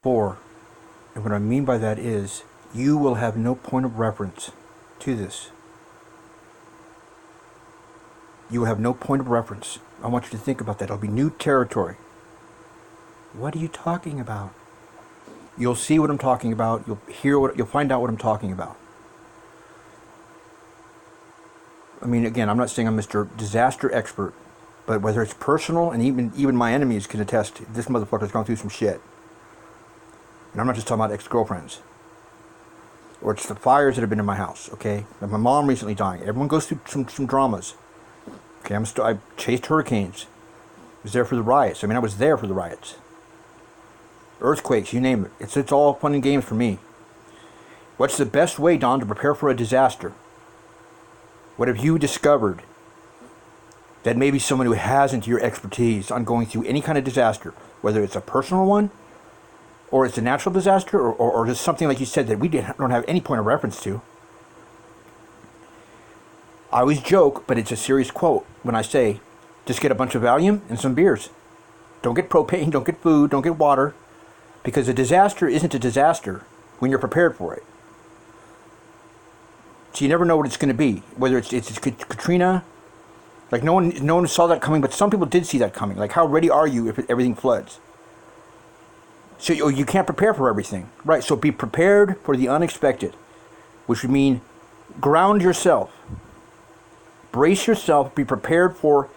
before. And what I mean by that is, you will have no point of reference to this. You will have no point of reference. I want you to think about that. It'll be new territory. What are you talking about? You'll see what I'm talking about. You'll find out what I'm talking about. I mean, again, I'm not saying I'm Mr. Disaster Expert, but whether it's personal, and even my enemies can attest, this motherfucker's gone through some shit. And I'm not just talking about ex-girlfriends. Or it's the fires that have been in my house, okay? And my mom recently dying. Everyone goes through some dramas. Okay, I chased hurricanes. I was there for the riots. I was there for the riots. Earthquakes, you name it. It's all fun and games for me. What's the best way, Don, to prepare for a disaster? What have you discovered that maybe someone who hasn't your expertise on going through any kind of disaster, whether it's a personal one, or it's a natural disaster, or just something like you said that we don't have any point of reference to? I always joke, but it's a serious quote when I say, just get a bunch of Valium and some beers. Don't get propane, don't get food, don't get water, because a disaster isn't a disaster when you're prepared for it. So you never know what it's going to be, whether it's Katrina. Like no one saw that coming, but some people did see that coming. Like, how ready are you if everything floods? So you can't prepare for everything, right? So be prepared for the unexpected, which would mean ground yourself, brace yourself, be prepared for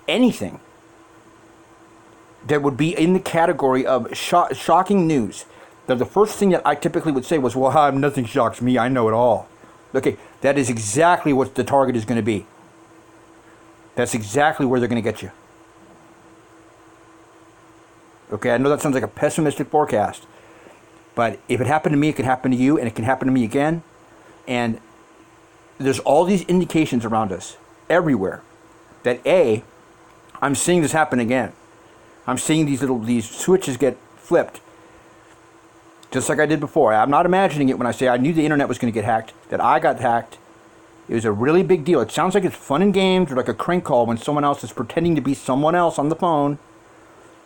anything that would be in the category of shocking news. Now, the first thing that I typically would say was, well, nothing shocks me, I know it all. Okay, that is exactly what the target is going to be. That's exactly where they're going to get you. Okay, I know that sounds like a pessimistic forecast, but if it happened to me, it could happen to you, and it can happen to me again. And there's all these indications around us, everywhere, that I'm seeing this happen again. I'm seeing these switches get flipped, just like I did before. I'm not imagining it when I say I knew the internet was going to get hacked, that I got hacked. It was a really big deal. It sounds like it's fun and games, or like a crank call when someone else is pretending to be someone else on the phone.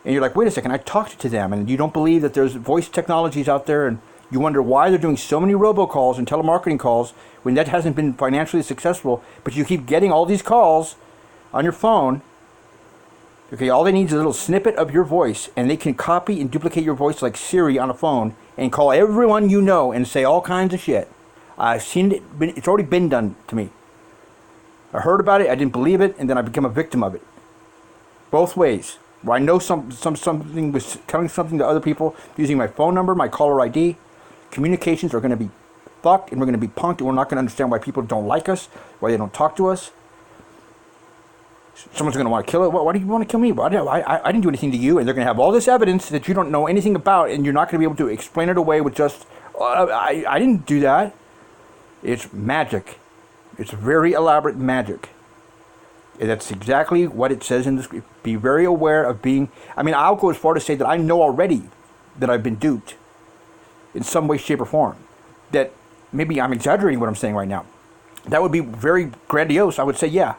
And you're like, wait a second, I talked to them. And you don't believe that there's voice technologies out there, and you wonder why they're doing so many robocalls and telemarketing calls when that hasn't been financially successful, but you keep getting all these calls on your phone. Okay, all they need is a little snippet of your voice, and they can copy and duplicate your voice like Siri on a phone and call everyone you know and say all kinds of shit. I've seen it. It's already been done to me. I heard about it, I didn't believe it, and then I became a victim of it. Both ways. Where I know something was telling something to other people using my phone number, my caller ID. Communications are going to be fucked, and we're going to be punked, and we're not going to understand why people don't like us, why they don't talk to us. Someone's going to want to kill it. Why do you want to kill me? I didn't do anything to you. And they're going to have all this evidence that you don't know anything about, and you're not going to be able to explain it away with just, I didn't do that. It's magic. It's very elaborate magic. And that's exactly what it says in the script. Be very aware of being... I'll go as far to say that I know already that I've been duped in some way, shape, or form. That maybe I'm exaggerating what I'm saying right now. That would be very grandiose. I would say, yeah.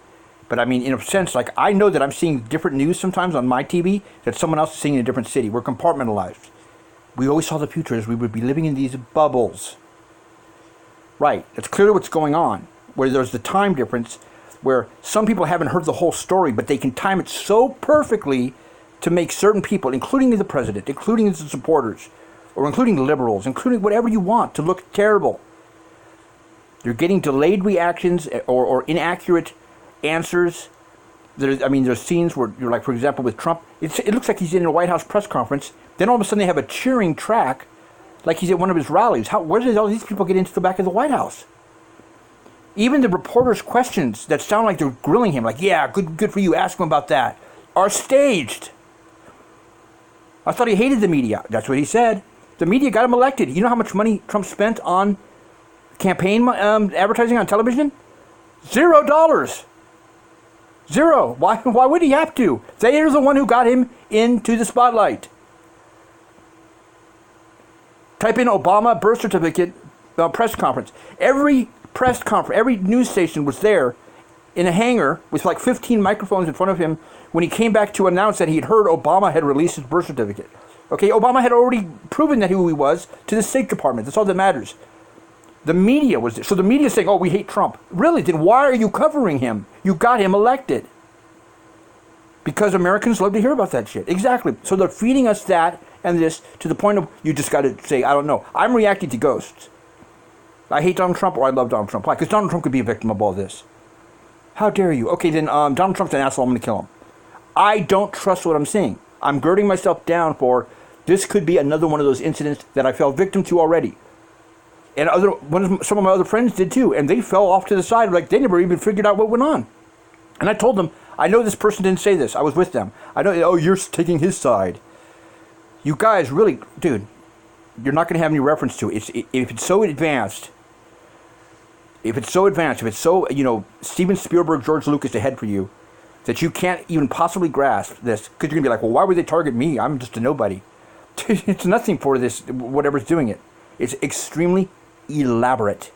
But in a sense, like, I know that I'm seeing different news sometimes on my TV that someone else is seeing in a different city. We're compartmentalized. We always saw the future as we would be living in these bubbles. Right. That's clearly what's going on. Where there's the time difference, where some people haven't heard the whole story, but they can time it so perfectly to make certain people, including the president, including his supporters, or including liberals, including whatever you want, to look terrible. You're getting delayed reactions or inaccurate answers. There's scenes where you're like, for example, with Trump, it looks like he's in a White House press conference. Then all of a sudden they have a cheering track like he's at one of his rallies. Where did all these people get into the back of the White House? Even the reporters' questions that sound like they're grilling him, like, yeah, good for you, ask him about that, are staged. I thought he hated the media. That's what he said. The media got him elected. You know how much money Trump spent on campaign advertising on television? $0. Zero. Why would he have to? They are the one who got him into the spotlight. Type in Obama birth certificate press conference. Every press conference, every news station was there in a hangar with like 15 microphones in front of him when he came back to announce that he had heard Obama had released his birth certificate. Okay, Obama had already proven that who he was to the State Department. That's all that matters. The media was there. So the media is saying, oh, we hate Trump. Really? Then why are you covering him? You got him elected. Because Americans love to hear about that shit. Exactly. So they're feeding us that and this to the point of you just got to say, I don't know. I'm reacting to ghosts. I hate Donald Trump or I love Donald Trump. Why? Because Donald Trump could be a victim of all this. How dare you? Okay, then Donald Trump's an asshole. I'm going to kill him. I don't trust what I'm seeing. I'm girding myself down for this could be another one of those incidents that I fell victim to already. And some of my other friends did too. And they fell off to the side like they never even figured out what went on. And I told them, I know this person didn't say this. I was with them. I know, oh, you're taking his side. You guys really, dude, you're not going to have any reference to it. If it's so advanced, if it's so, Steven Spielberg, George Lucas ahead for you, that you can't even possibly grasp this, because you're going to be like, well, why would they target me? I'm just a nobody. It's nothing for this, whatever's doing it. It's extremely elaborate.